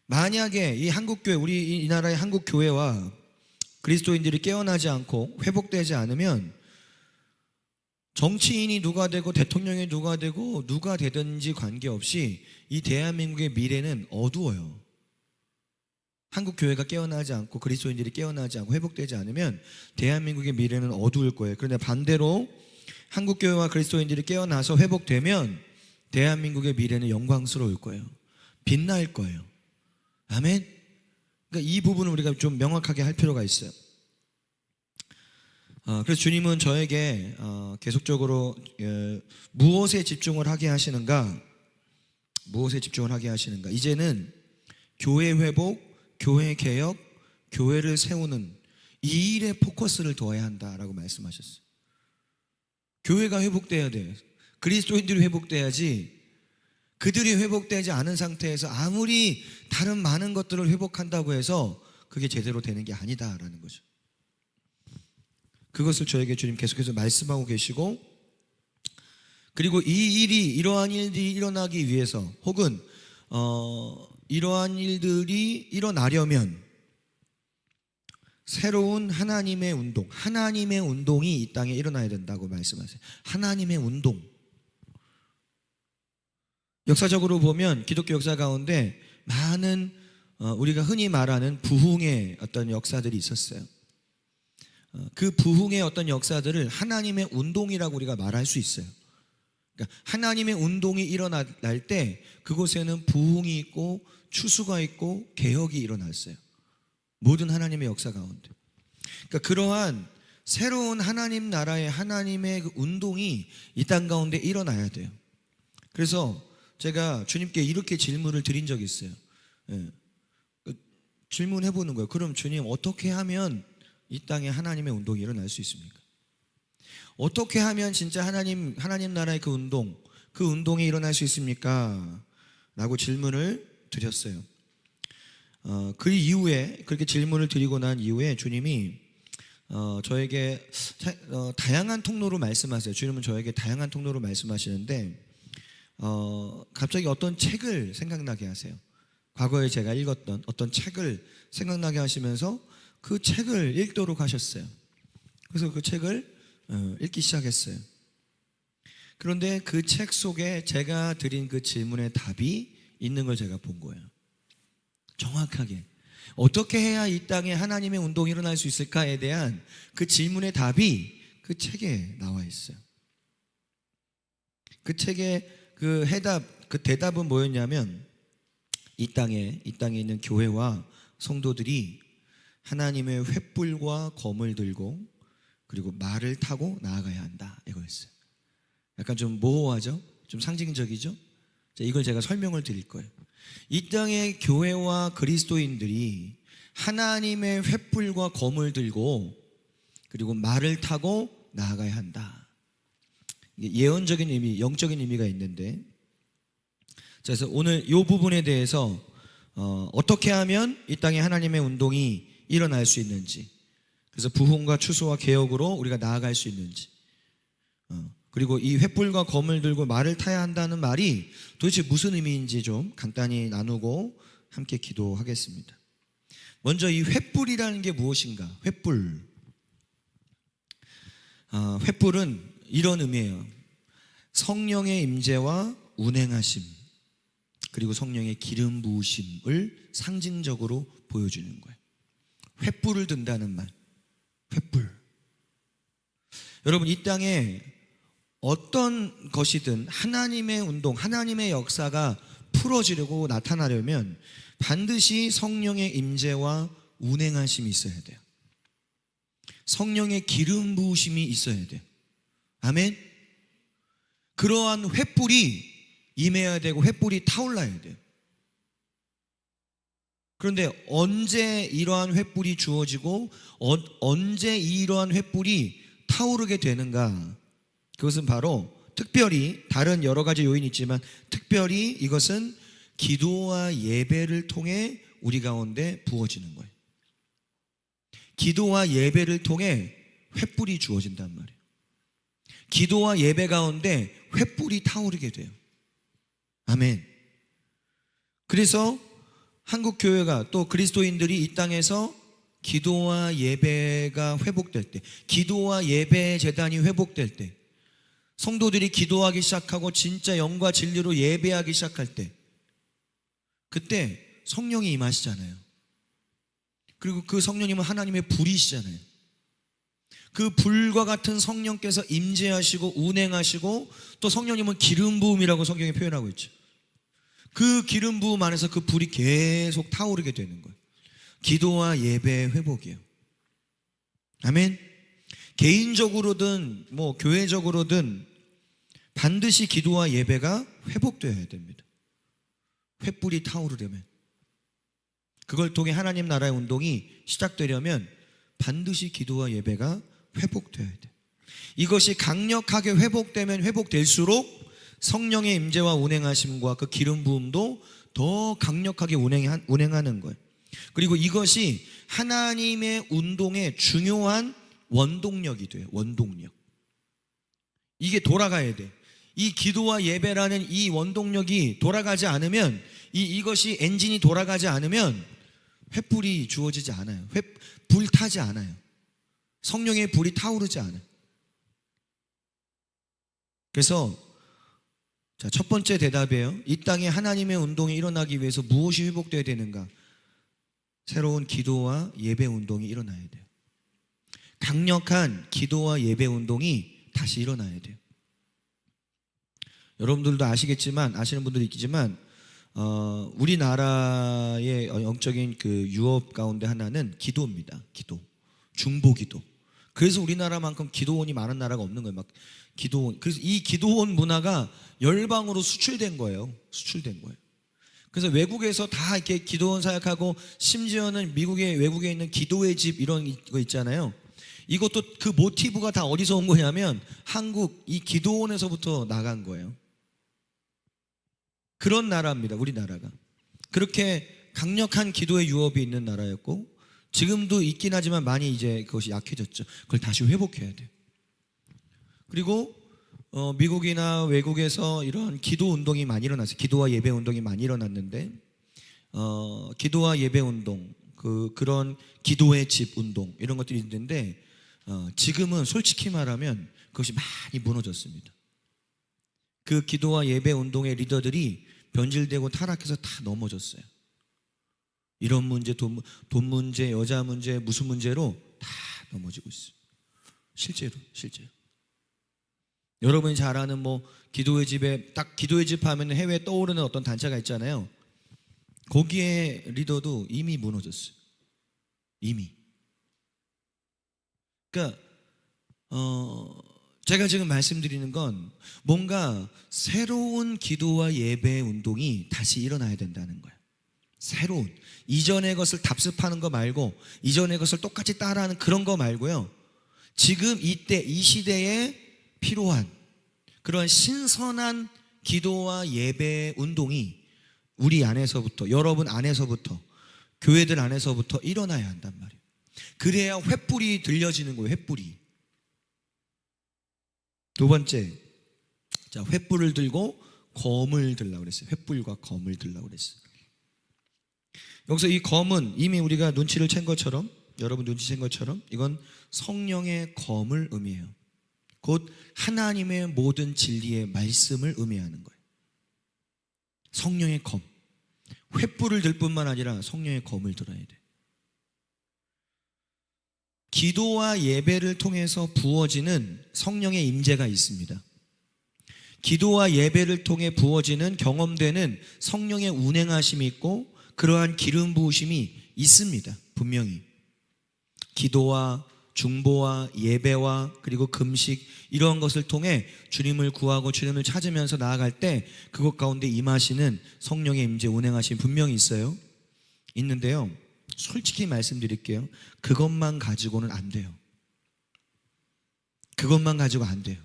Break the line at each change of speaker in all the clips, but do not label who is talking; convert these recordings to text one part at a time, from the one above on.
만약에 이 한국교회, 우리 이 나라의 한국교회와 그리스도인들이 깨어나지 않고 회복되지 않으면 정치인이 누가 되고 대통령이 누가 되고 누가 되든지 관계없이 이 대한민국의 미래는 어두워요. 한국교회가 깨어나지 않고 그리스도인들이 깨어나지 않고 회복되지 않으면 대한민국의 미래는 어두울 거예요. 그런데 반대로 한국교회와 그리스도인들이 깨어나서 회복되면 대한민국의 미래는 영광스러울 거예요. 빛날 거예요. 아멘. 그러니까 이 부분을 우리가 좀 명확하게 할 필요가 있어요. 그래서 주님은 저에게 계속적으로 무엇에 집중을 하게 하시는가? 무엇에 집중을 하게 하시는가? 이제는 교회 회복, 교회 개혁, 교회를 세우는 이 일에 포커스를 둬야 한다라고 말씀하셨어요. 교회가 회복돼야 돼요. 그리스도인들이 회복돼야지, 그들이 회복되지 않은 상태에서 아무리 다른 많은 것들을 회복한다고 해서 그게 제대로 되는 게 아니다라는 거죠. 그것을 저에게 주님 계속해서 말씀하고 계시고, 그리고 이러한 일들이 일어나기 위해서 혹은 이러한 일들이 일어나려면 새로운 하나님의 운동이 이 땅에 일어나야 된다고 말씀하세요. 하나님의 운동. 역사적으로 보면 기독교 역사 가운데 많은 우리가 흔히 말하는 부흥의 어떤 역사들이 있었어요. 그 부흥의 어떤 역사들을 하나님의 운동이라고 우리가 말할 수 있어요. 그러니까 하나님의 운동이 일어날 때 그곳에는 부흥이 있고 추수가 있고 개혁이 일어났어요. 모든 하나님의 역사 가운데. 그러니까 그러한 새로운 하나님 나라의 하나님의 그 운동이 이 땅 가운데 일어나야 돼요. 그래서 제가 주님께 이렇게 질문을 드린 적이 있어요. 질문해 보는 거예요. 그럼 주님, 어떻게 하면 이 땅에 하나님의 운동이 일어날 수 있습니까? 어떻게 하면 진짜 하나님 나라의 그 운동이 일어날 수 있습니까? 라고 질문을 드렸어요. 그 이후에, 그렇게 질문을 드리고 난 이후에 주님이 저에게 다양한 통로로 말씀하세요. 주님은 저에게 다양한 통로로 말씀하시는데 갑자기 어떤 책을 생각나게 하세요. 과거에 제가 읽었던 어떤 책을 생각나게 하시면서 그 책을 읽도록 하셨어요. 그래서 그 책을 읽기 시작했어요. 그런데 그 책 속에 제가 드린 그 질문의 답이 있는 걸 제가 본 거예요. 정확하게 어떻게 해야 이 땅에 하나님의 운동이 일어날 수 있을까에 대한 그 질문의 답이 그 책에 나와 있어요. 그 책의 그 대답은 뭐였냐면, 이 땅에 있는 교회와 성도들이 하나님의 횃불과 검을 들고 그리고 말을 타고 나아가야 한다, 이거였어요. 약간 좀 모호하죠? 좀 상징적이죠? 이걸 제가 설명을 드릴 거예요. 이 땅의 교회와 그리스도인들이 하나님의 횃불과 검을 들고 그리고 말을 타고 나아가야 한다. 예언적인 의미, 영적인 의미가 있는데, 그래서 오늘 이 부분에 대해서 어떻게 하면 이 땅에 하나님의 운동이 일어날 수 있는지, 그래서 부흥과 추수와 개혁으로 우리가 나아갈 수 있는지, 그리고 이 횃불과 검을 들고 말을 타야 한다는 말이 도대체 무슨 의미인지 좀 간단히 나누고 함께 기도하겠습니다. 먼저 이 횃불이라는 게 무엇인가? 횃불은 이런 의미예요. 성령의 임재와 운행하심, 그리고 성령의 기름 부으심을 상징적으로 보여주는 거예요. 횃불을 든다는 말, 횃불. 여러분, 이 땅에 어떤 것이든 하나님의 운동, 하나님의 역사가 풀어지려고 나타나려면 반드시 성령의 임재와 운행하심이 있어야 돼요. 성령의 기름 부으심이 있어야 돼요. 아멘. 그러한 횃불이 임해야 되고 횃불이 타올라야 돼요. 그런데 언제 이러한 횃불이 주어지고 언제 이러한 횃불이 타오르게 되는가? 그것은 바로 특별히 다른 여러 가지 요인이 있지만 특별히 이것은 기도와 예배를 통해 우리 가운데 부어지는 거예요. 기도와 예배를 통해 횃불이 주어진단 말이에요. 기도와 예배 가운데 횃불이 타오르게 돼요. 아멘. 그래서 한국 교회가 또 그리스도인들이 이 땅에서 기도와 예배가 회복될 때, 기도와 예배 재단이 회복될 때, 성도들이 기도하기 시작하고 진짜 영과 진리로 예배하기 시작할 때, 그때 성령이 임하시잖아요. 그리고 그 성령님은 하나님의 불이시잖아요. 그 불과 같은 성령께서 임재하시고 운행하시고, 또 성령님은 기름 부음이라고 성경에 표현하고 있죠. 그 기름 부음 안에서 그 불이 계속 타오르게 되는 거예요. 기도와 예배의 회복이에요. 아멘. 개인적으로든 뭐 교회적으로든 반드시 기도와 예배가 회복되어야 됩니다. 횃불이 타오르려면, 그걸 통해 하나님 나라의 운동이 시작되려면 반드시 기도와 예배가 회복되어야 돼요. 이것이 강력하게 회복되면 회복될수록 성령의 임재와 운행하심과 그 기름 부음도 더 강력하게 운행하는 거예요. 그리고 이것이 하나님의 운동의 중요한 원동력이 돼요. 원동력. 이게 돌아가야 돼. 이 기도와 예배라는 이 원동력이 돌아가지 않으면, 이것이 엔진이 돌아가지 않으면 횃불이 주어지지 않아요. 불 타지 않아요. 성령의 불이 타오르지 않아요. 그래서 자, 첫 번째 대답이에요. 이 땅에 하나님의 운동이 일어나기 위해서 무엇이 회복되어야 되는가? 새로운 기도와 예배 운동이 일어나야 돼요. 강력한 기도와 예배 운동이 다시 일어나야 돼요. 여러분들도 아시겠지만, 아시는 분들도 있겠지만, 우리나라의 영적인 그 유업 가운데 하나는 기도입니다. 기도, 중보기도. 그래서 우리나라만큼 기도원이 많은 나라가 없는 거예요. 막 기도원. 그래서 이 기도원 문화가 열방으로 수출된 거예요. 수출된 거예요. 그래서 외국에서 다 이렇게 기도원 사역하고, 심지어는 미국의 외국에 있는 기도의 집 이런 거 있잖아요. 이것도 그 모티브가 다 어디서 온 거냐면 한국 이 기도원에서부터 나간 거예요. 그런 나라입니다. 우리나라가. 그렇게 강력한 기도의 유업이 있는 나라였고, 지금도 있긴 하지만 많이 이제 그것이 약해졌죠. 그걸 다시 회복해야 돼요. 그리고 미국이나 외국에서 이런 기도 운동이 많이 일어났어요. 기도와 예배 운동이 많이 일어났는데, 기도와 예배 운동, 그런 기도의 집 운동 이런 것들이 있는데, 지금은 솔직히 말하면 그것이 많이 무너졌습니다. 그 기도와 예배 운동의 리더들이 변질되고 타락해서 다 넘어졌어요. 이런 문제, 돈 문제, 여자 문제, 무슨 문제로 다 넘어지고 있어요. 실제로. 여러분이 잘 아는 뭐 기도의 집에, 딱 기도의 집 하면 해외에 떠오르는 어떤 단체가 있잖아요. 거기에 리더도 이미 무너졌어요. 이미. 그러니까 제가 지금 말씀드리는 건 뭔가 새로운 기도와 예배 운동이 다시 일어나야 된다는 거예요. 새로운, 이전의 것을 답습하는 거 말고, 이전의 것을 똑같이 따라하는 그런 거 말고요. 지금 이때 이 시대에 필요한 그런 신선한 기도와 예배 운동이 우리 안에서부터, 여러분 안에서부터, 교회들 안에서부터 일어나야 한단 말이에요. 그래야 횃불이 들려지는 거예요. 횃불이. 두 번째, 자, 횃불을 들고 검을 들라고 그랬어요. 횃불과 검을 들라고 그랬어요. 여기서 이 검은 이미 우리가 눈치를 챈 것처럼, 여러분 눈치챈 것처럼 이건 성령의 검을 의미해요. 곧 하나님의 모든 진리의 말씀을 의미하는 거예요. 성령의 검. 횃불을 들 뿐만 아니라 성령의 검을 들어야 돼. 기도와 예배를 통해서 부어지는 성령의 임재가 있습니다. 기도와 예배를 통해 부어지는, 경험되는 성령의 운행하심이 있고, 그러한 기름 부으심이 있습니다. 분명히. 기도와 중보와 예배와 그리고 금식, 이런 것을 통해 주님을 구하고 주님을 찾으면서 나아갈 때 그것 가운데 임하시는 성령의 임재, 운행하심이 분명히 있어요. 있는데요, 솔직히 말씀드릴게요. 그것만 가지고는 안 돼요. 그것만 가지고 안 돼요.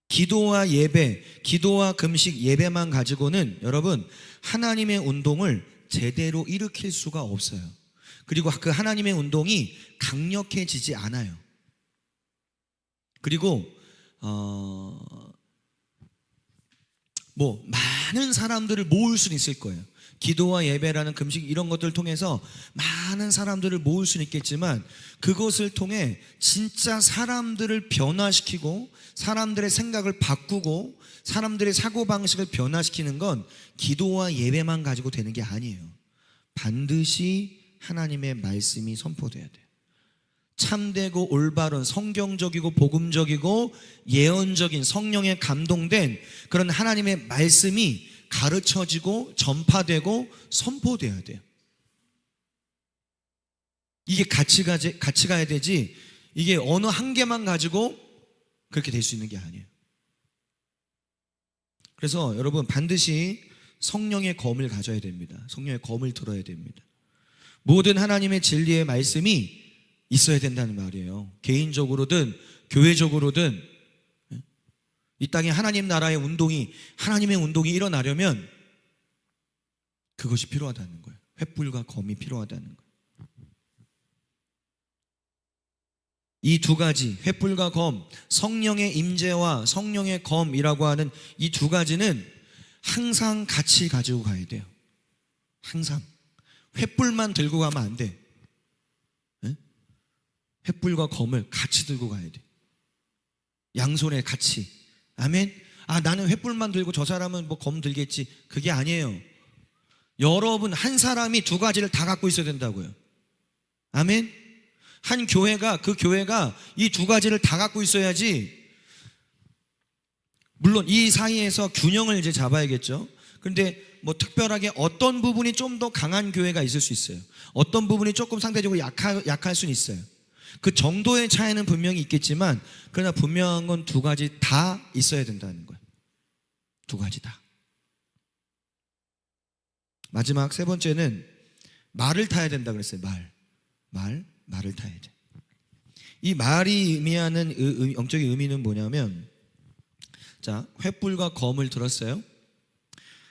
기도와 예배, 기도와 금식, 예배만 가지고는 여러분 하나님의 운동을 제대로 일으킬 수가 없어요. 그리고 그 하나님의 운동이 강력해지지 않아요. 그리고 뭐 많은 사람들을 모을 수는 있을 거예요. 기도와 예배라는 금식 이런 것들을 통해서 많은 사람들을 모을 수는 있겠지만 그것을 통해 진짜 사람들을 변화시키고 사람들의 생각을 바꾸고 사람들의 사고방식을 변화시키는 건 기도와 예배만 가지고 되는 게 아니에요. 반드시 하나님의 말씀이 선포돼야 돼요. 참되고 올바른 성경적이고 복음적이고 예언적인 성령에 감동된 그런 하나님의 말씀이 가르쳐지고 전파되고 선포돼야 돼요. 이게 같이 가야 되지 이게 어느 한 개만 가지고 그렇게 될 수 있는 게 아니에요. 그래서 여러분 반드시 성령의 검을 가져야 됩니다. 성령의 검을 들어야 됩니다. 모든 하나님의 진리의 말씀이 있어야 된다는 말이에요. 개인적으로든 교회적으로든 이 땅에 하나님 나라의 운동이 하나님의 운동이 일어나려면 그것이 필요하다는 거예요. 횃불과 검이 필요하다는 거예요. 이 두 가지 횃불과 검, 성령의 임재와 성령의 검이라고 하는 이 두 가지는 항상 같이 가지고 가야 돼요. 항상 횃불만 들고 가면 안 돼. 횃불과 검을 같이 들고 가야 돼. 양손에 같이. 아멘. 나는 횃불만 들고 저 사람은 뭐 검 들겠지. 그게 아니에요. 여러분 한 사람이 두 가지를 다 갖고 있어야 된다고요. 아멘. 한 교회가 그 교회가 이 두 가지를 다 갖고 있어야지. 물론 이 사이에서 균형을 이제 잡아야겠죠. 그런데 뭐 특별하게 어떤 부분이 좀 더 강한 교회가 있을 수 있어요. 어떤 부분이 조금 상대적으로 약할 수는 있어요. 그 정도의 차이는 분명히 있겠지만 그러나 분명한 건 두 가지 다 있어야 된다는 거예요. 두 가지 다. 마지막 세 번째는 말을 타야 된다 그랬어요. 말을 타야 돼. 이 말이 의미하는 영적인 의미는 뭐냐면, 자, 횃불과 검을 들었어요.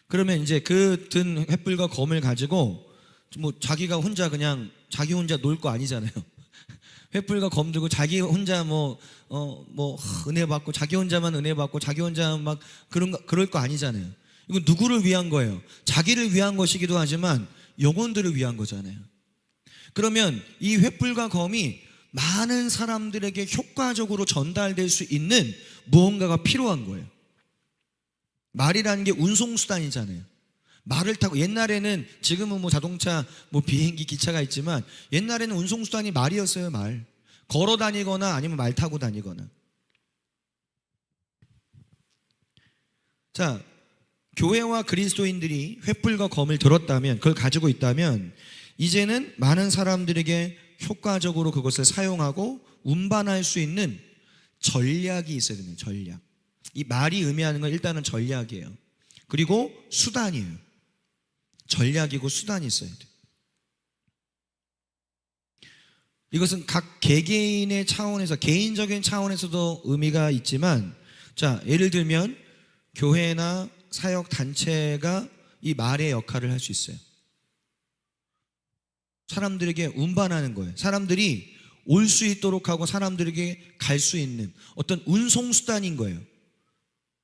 그러면 이제 그 든 횃불과 검을 가지고 뭐 자기 혼자 놀 거 아니잖아요. 횃불과 검 들고 자기 혼자 은혜 받고 자기 혼자만 은혜 받고 자기 혼자 막 그럴 거 아니잖아요. 이건 누구를 위한 거예요? 자기를 위한 것이기도 하지만 영혼들을 위한 거잖아요. 그러면 이 횃불과 검이 많은 사람들에게 효과적으로 전달될 수 있는 무언가가 필요한 거예요. 말이라는 게 운송수단이잖아요. 말을 타고 옛날에는 지금은 뭐 자동차, 뭐 비행기, 기차가 있지만 옛날에는 운송수단이 말이었어요. 말. 걸어 다니거나 아니면 말 타고 다니거나. 자, 교회와 그리스도인들이 횃불과 검을 들었다면, 그걸 가지고 있다면 이제는 많은 사람들에게 효과적으로 그것을 사용하고 운반할 수 있는 전략이 있어야 됩니다. 전략. 이 말이 의미하는 건 일단은 전략이에요. 그리고 수단이에요. 전략이고 수단이 있어야 돼요. 이것은 각 개개인의 차원에서, 개인적인 차원에서도 의미가 있지만, 자, 예를 들면 교회나 사역 단체가 이 말의 역할을 할 수 있어요. 사람들에게 운반하는 거예요. 사람들이 올 수 있도록 하고 사람들에게 갈 수 있는 어떤 운송수단인 거예요.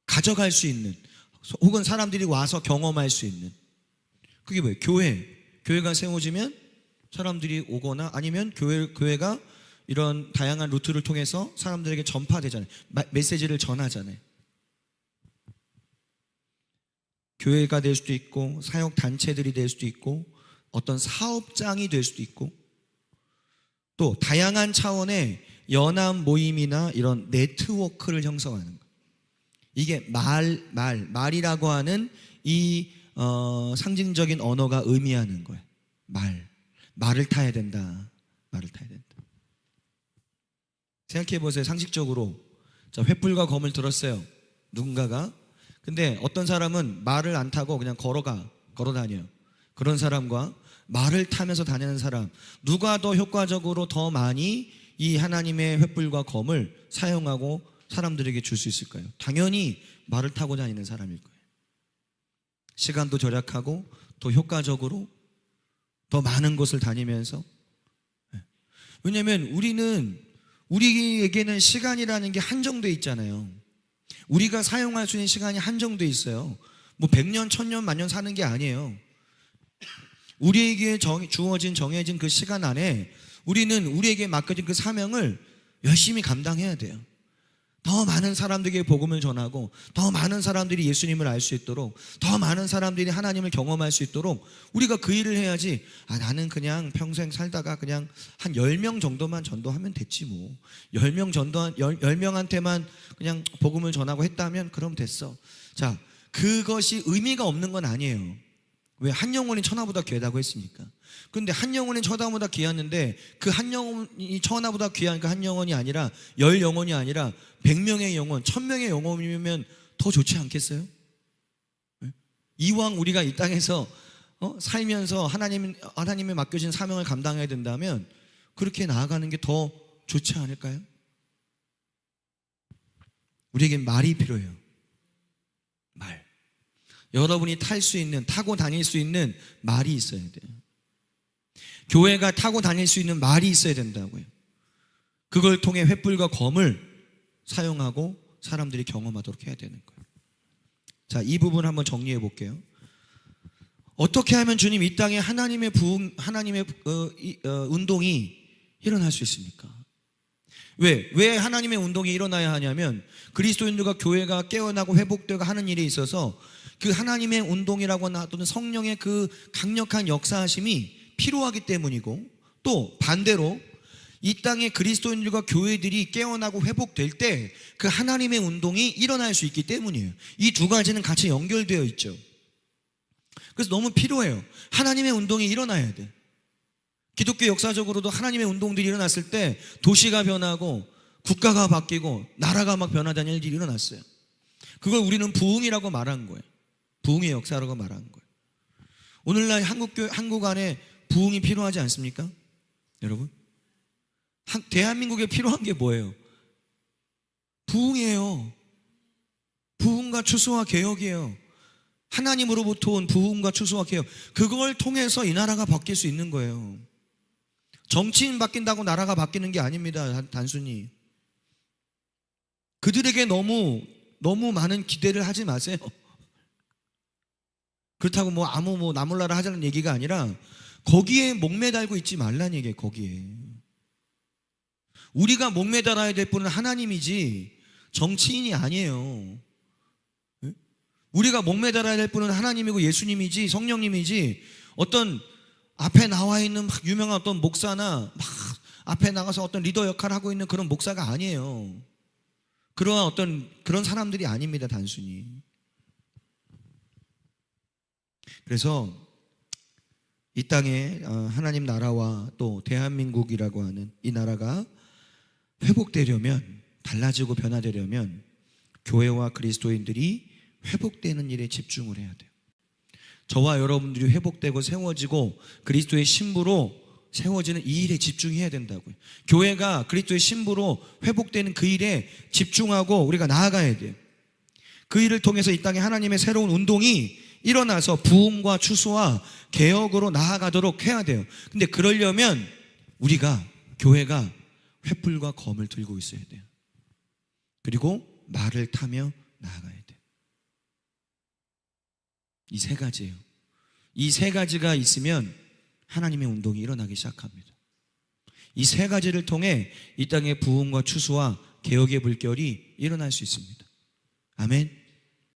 가져갈 수 있는, 혹은 사람들이 와서 경험할 수 있는. 그게 뭐예요? 교회가 세워지면 사람들이 오거나 아니면 교회가 이런 다양한 루트를 통해서 사람들에게 전파되잖아요. 메시지를 전하잖아요. 교회가 될 수도 있고 사역 단체들이 될 수도 있고 어떤 사업장이 될 수도 있고 또 다양한 차원의 연합 모임이나 이런 네트워크를 형성하는 거예요. 이게 말이라고 하는 이 상징적인 언어가 의미하는 거예요. 말을 타야 된다. 말을 타야 된다. 생각해 보세요. 상식적으로, 자, 횃불과 검을 들었어요. 누군가가. 근데 어떤 사람은 말을 안 타고 그냥 걸어 다녀요. 그런 사람과 말을 타면서 다니는 사람, 누가 더 효과적으로 더 많이 이 하나님의 횃불과 검을 사용하고 사람들에게 줄 수 있을까요? 당연히 말을 타고 다니는 사람일 거예요. 시간도 절약하고 더 효과적으로 더 많은 곳을 다니면서. 왜냐하면 우리에게는 시간이라는 게 한정돼 있잖아요. 우리가 사용할 수 있는 시간이 한정돼 있어요. 뭐 100년, 1000년, 만년 사는 게 아니에요. 우리에게 정해진 그 시간 안에 우리는 우리에게 맡겨진 그 사명을 열심히 감당해야 돼요. 더 많은 사람들에게 복음을 전하고 더 많은 사람들이 예수님을 알 수 있도록, 더 많은 사람들이 하나님을 경험할 수 있도록 우리가 그 일을 해야지. 나는 그냥 평생 살다가 그냥 한 10명 정도만 전도하면 됐지 뭐. 10명한테만 그냥 복음을 전하고 했다면 그럼 됐어. 자, 그것이 의미가 없는 건 아니에요. 왜? 한 영혼이 천하보다 귀하다고 했으니까. 그런데 한 영혼이 천하보다 귀하는데 그 한 영혼이 천하보다 귀한 그 한 영혼이 아니라 10영혼이 아니라 100명의 영혼, 1000명의 영혼이면 더 좋지 않겠어요? 이왕 우리가 이 땅에서 살면서 하나님의 맡겨진 사명을 감당해야 된다면 그렇게 나아가는 게 더 좋지 않을까요? 우리에겐 말이 필요해요. 말. 여러분이 타고 다닐 수 있는 말이 있어야 돼요. 교회가 타고 다닐 수 있는 말이 있어야 된다고요. 그걸 통해 횃불과 검을 사용하고 사람들이 경험하도록 해야 되는 거예요. 자, 이 부분 한번 정리해 볼게요. 어떻게 하면 주님 이 땅에 하나님의 운동이 일어날 수 있습니까? 왜 하나님의 운동이 일어나야 하냐면 그리스도인들과 교회가 깨어나고 회복되고 하는 일에 있어서 그 하나님의 운동이라거나 또는 성령의 그 강력한 역사하심이 필요하기 때문이고, 또 반대로 이 땅에 그리스도인들과 교회들이 깨어나고 회복될 때 그 하나님의 운동이 일어날 수 있기 때문이에요. 이 두 가지는 같이 연결되어 있죠. 그래서 너무 필요해요. 하나님의 운동이 일어나야 돼. 기독교 역사적으로도 하나님의 운동들이 일어났을 때 도시가 변하고 국가가 바뀌고 나라가 막 변화되는 일들이 일어났어요. 그걸 우리는 부흥이라고 말한 거예요. 부흥의 역사라고 말한 거예요. 오늘날 한국 안에 부흥이 필요하지 않습니까? 여러분, 대한민국에 필요한 게 뭐예요? 부흥이에요. 부흥과 추수와 개혁이에요. 하나님으로부터 온 부흥과 추수와 개혁, 그걸 통해서 이 나라가 바뀔 수 있는 거예요. 정치인 바뀐다고 나라가 바뀌는 게 아닙니다. 단순히 그들에게 너무 많은 기대를 하지 마세요. 그렇다고 나 몰라라 하자는 얘기가 아니라 거기에 목매달고 있지 말라는 얘기예요. 거기에 우리가 목매달아야 될 분은 하나님이지 정치인이 아니에요. 우리가 목매달아야 될 분은 하나님이고 예수님이지 성령님이지 어떤 앞에 나와 있는 막 유명한 어떤 목사나 막 앞에 나가서 어떤 리더 역할을 하고 있는 그런 목사가 아니에요. 그런 사람들이 아닙니다. 단순히. 그래서 이 땅에 하나님 나라와 또 대한민국이라고 하는 이 나라가 회복되려면, 달라지고 변화되려면 교회와 그리스도인들이 회복되는 일에 집중을 해야 돼요. 저와 여러분들이 회복되고 세워지고 그리스도의 신부로 세워지는 이 일에 집중해야 된다고요. 교회가 그리스도의 신부로 회복되는 그 일에 집중하고 우리가 나아가야 돼요. 그 일을 통해서 이 땅에 하나님의 새로운 운동이 일어나서 부흥과 추수와 개혁으로 나아가도록 해야 돼요. 근데 그러려면 우리가, 교회가 횃불과 검을 들고 있어야 돼요. 그리고 말을 타며 나아가야 돼요. 이 세 가지예요. 이 세 가지가 있으면 하나님의 운동이 일어나기 시작합니다. 이 세 가지를 통해 이 땅의 부흥과 추수와 개혁의 물결이 일어날 수 있습니다. 아멘.